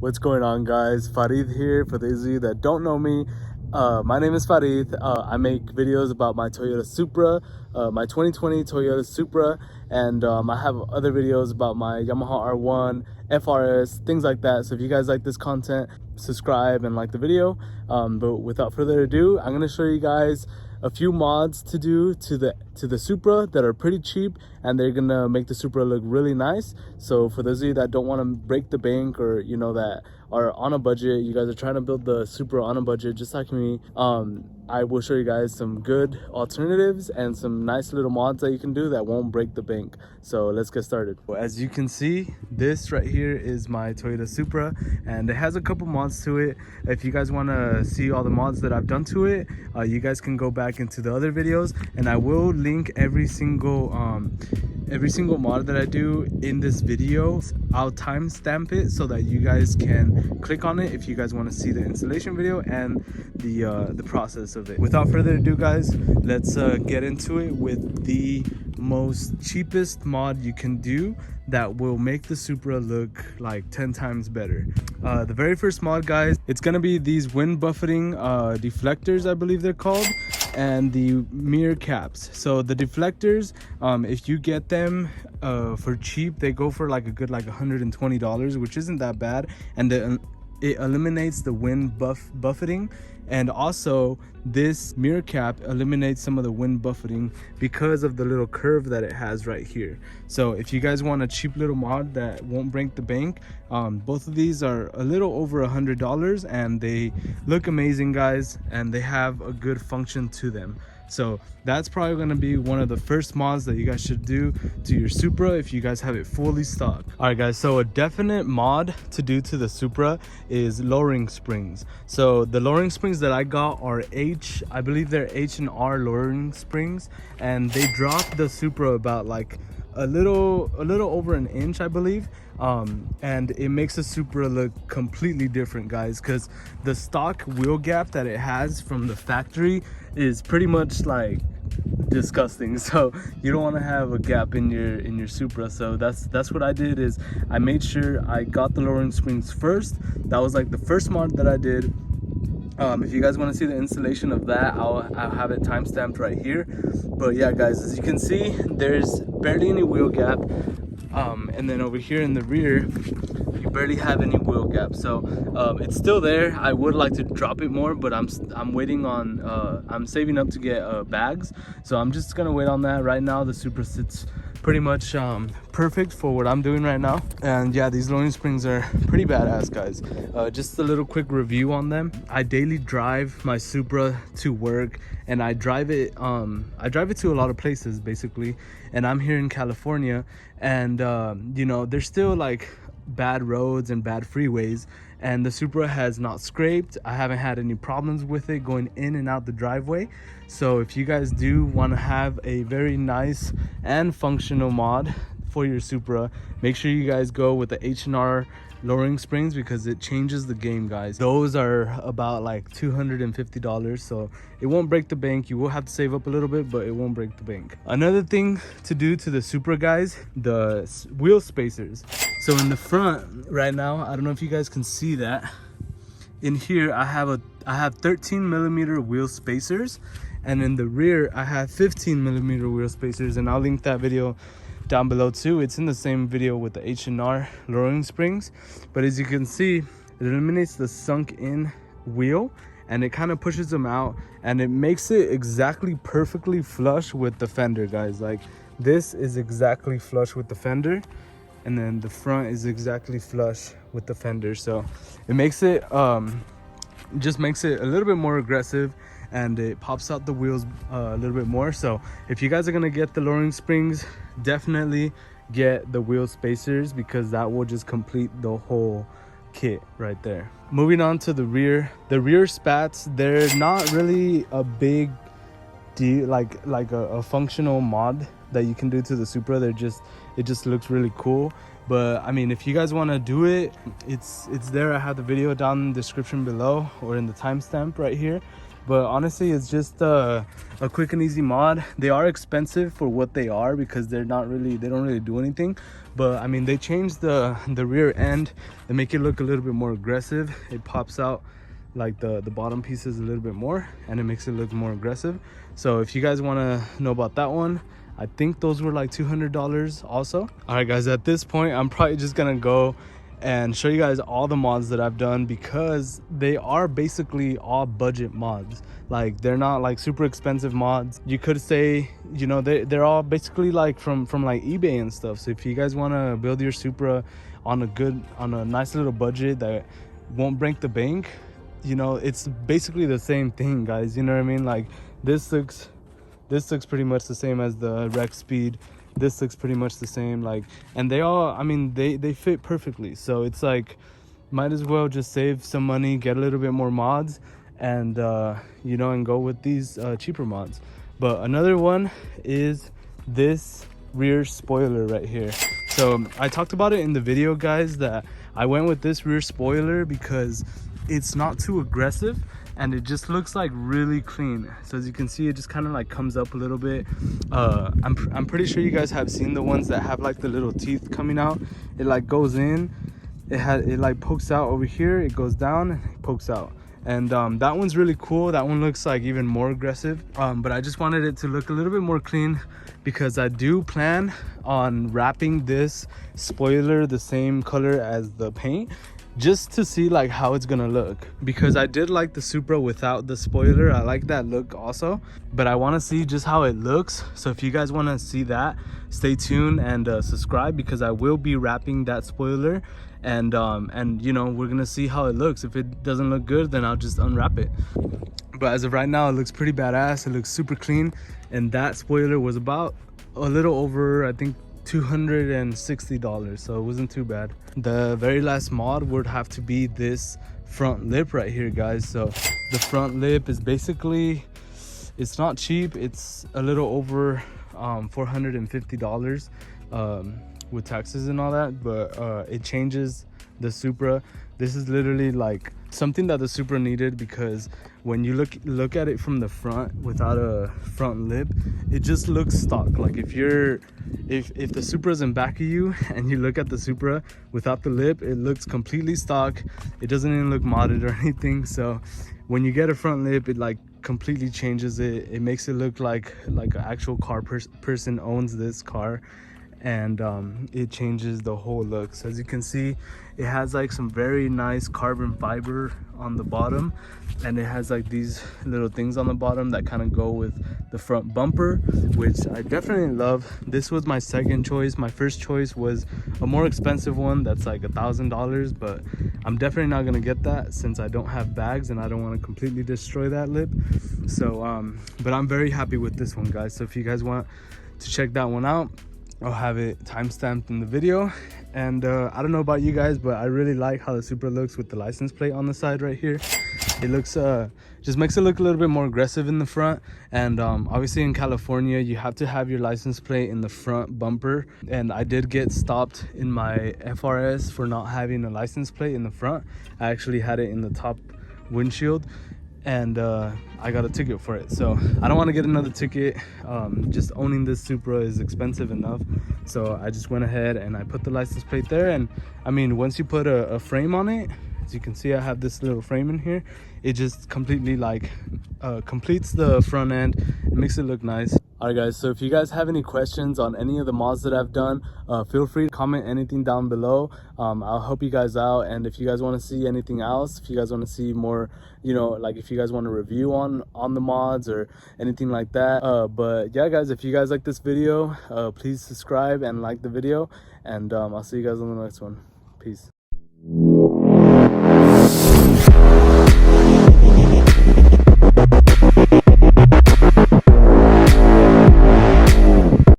What's going on, guys? Farid here. For those of you that don't know me, my name is Farid. I make videos about my Toyota Supra, my 2020 Toyota Supra, and I have other videos about my Yamaha R1, FRS, things like that. So if you guys like this content, subscribe and like the video. But without further ado, I'm gonna show you guys a few mods to do to the Supra that are pretty cheap, and they're gonna make the Supra look really nice. So for those of you that don't want to break the bank, or you know, that are on a budget, you guys are trying to build the Supra on a budget just like me, I will show you guys some good alternatives and some nice little mods that you can do that won't break the bank. So let's get started. As you can see, this right here is my Toyota Supra, and it has a couple mods to it. If you guys want to see all the mods that I've done to it, you guys can go back into the other videos, and I will link every single mod that I do in this video. I'll timestamp it so that you guys can click on it if you guys want to see the installation video and the process of it. Without further ado, guys, let's get into it with the most cheapest mod you can do that will make the Supra look like 10 times better. The very first mod, guys, it's gonna be these wind buffeting deflectors, I believe they're called, and the mirror caps. So the deflectors, if you get them for cheap, they go for like a good $120, which isn't that bad, and it eliminates the wind buffeting. And also this mirror cap eliminates some of the wind buffeting because of the little curve that it has right here. So if you guys want a cheap little mod that won't break the bank, both of these are a little over $100, and they look amazing, guys, and they have a good function to them. So that's probably going to be one of the first mods that you guys should do to your Supra if you guys have it fully stocked. All right, guys, so a definite mod to do to the Supra is lowering springs. So the lowering springs that I got are I believe they're H&R lowering springs, and they drop the Supra about like a little over an inch, I believe. And it makes the Supra look completely different, guys, because the stock wheel gap that it has from the factory is pretty much like disgusting. So you don't want to have a gap in your Supra. So that's what I did, is I made sure I got the lowering springs first. That was like the first mod that I did. If you guys want to see the installation of that, I'll have it timestamped right here. But yeah, guys, as you can see, there's barely any wheel gap, and then over here in the rear, you barely have any wheel gap. So it's still there. I would like to drop it more, but I'm waiting on I'm saving up to get bags, so I'm just gonna wait on that. Right now the Supra sits pretty much perfect for what I'm doing right now. And yeah, these lowering springs are pretty badass, guys. Just a little quick review on them. I daily drive my Supra to work, and I drive it to a lot of places basically, and I'm here in California, and you know, there's still like bad roads and bad freeways, and the Supra has not scraped. I haven't had any problems with it going in and out the driveway. So if you guys do want to have a very nice and functional mod for your Supra, make sure you guys go with the H&R lowering springs, because it changes the game, guys. Those are about like $250, so it won't break the bank. You will have to save up a little bit, but it won't break the bank. Another thing to do to the Supra, guys, the wheel spacers. So in the front right now, I don't know if you guys can see that, in here I have 13 millimeter wheel spacers, and in the rear I have 15 millimeter wheel spacers, and I'll link that video down below too. It's in the same video with the H&R lowering springs. But as you can see, it eliminates the sunk in wheel, and it kind of pushes them out, and it makes it exactly perfectly flush with the fender, guys. Like, this is exactly flush with the fender, and then the front is exactly flush with the fender. So it makes it just makes it a little bit more aggressive, and it pops out the wheels a little bit more. So if you guys are gonna get the lowering springs, definitely get the wheel spacers, because that will just complete the whole kit right there. Moving on to the rear spats, they're not really a big deal, like a functional mod that you can do to the Supra. It just looks really cool. But I mean, if you guys want to do it, it's there. I have the video down in the description below, or in the timestamp right here. but honestly it's just a quick and easy mod. They are expensive for what they are because they don't really do anything, but I mean they changed the rear end. They make it look a little bit more aggressive. It pops out like the bottom pieces a little bit more, and it makes it look more aggressive. So if you guys want to know about that one, I think those were like $200 also. All right guys, at this point I'm probably just gonna go and show you guys all the mods that I've done, because they are basically all budget mods. Like they're not like super expensive mods. You could say, you know, they're all basically like from like eBay and stuff. So if you guys want to build your Supra on a nice little budget that won't break the bank, you know, it's basically the same thing, guys. You know what I mean? Like this looks pretty much the same as the Rex Speed. This looks pretty much the same, like, and they all, I mean, they fit perfectly. So it's like, might as well just save some money, get a little bit more mods, and you know, and go with these cheaper mods. But another one is this rear spoiler right here. So I talked about it in the video, guys, that I went with this rear spoiler because it's not too aggressive and it just looks like really clean. So as you can see, it just kind of like comes up a little bit. I'm pretty sure you guys have seen the ones that have like the little teeth coming out. It like goes in, it like pokes out over here, it goes down and it pokes out. And that one's really cool. That one looks like even more aggressive, but I just wanted it to look a little bit more clean because I do plan on wrapping this spoiler the same color as the paint, just to see like how it's gonna look, because I did like the Supra without the spoiler. I like that look also, but I want to see just how it looks. So if you guys want to see that, stay tuned and subscribe, because I will be wrapping that spoiler, and you know, we're gonna see how it looks. If it doesn't look good, then I'll just unwrap it. But as of right now, it looks pretty badass. It looks super clean, and that spoiler was about a little over, I think, $260, so it wasn't too bad. The very last mod would have to be this front lip right here, guys. So the front lip is basically, it's not cheap. It's a little over $450 with taxes and all that, but it changes the Supra. This is literally like something that the Supra needed, because when you look at it from the front without a front lip, it just looks stock. Like if the Supra's in back of you and you look at the Supra without the lip, it looks completely stock. It doesn't even look modded or anything. So when you get a front lip, it like completely changes it. It makes it look like an actual car person owns this car, and it changes the whole look. So as you can see, it has like some very nice carbon fiber on the bottom, and it has like these little things on the bottom that kind of go with the front bumper, which I definitely love. This was my second choice. My first choice was a more expensive one that's like $1,000, but I'm definitely not gonna get that since I don't have bags and I don't want to completely destroy that lip. So but I'm very happy with this one, guys. So if you guys want to check that one out, I'll have it timestamped in the video. And I don't know about you guys, but I really like how the Supra looks with the license plate on the side right here. It looks just makes it look a little bit more aggressive in the front. And obviously in California, you have to have your license plate in the front bumper, and I did get stopped in my FRS for not having a license plate in the front. I actually had it in the top windshield, and I got a ticket for it. So I don't want to get another ticket. Just owning this Supra is expensive enough, so I just went ahead and I put the license plate there. And I mean, once you put a frame on it, as you can see, I have this little frame in here. It just completely like completes the front end. It makes it look nice. All right, guys, so if you guys have any questions on any of the mods that I've done, feel free to comment anything down below. I'll help you guys out. And if you guys want to see anything else, if you guys want to see more, you know, like if you guys want a review on the mods or anything like that. But yeah, guys, if you guys like this video, please subscribe and like the video, and I'll see you guys on the next one. Peace.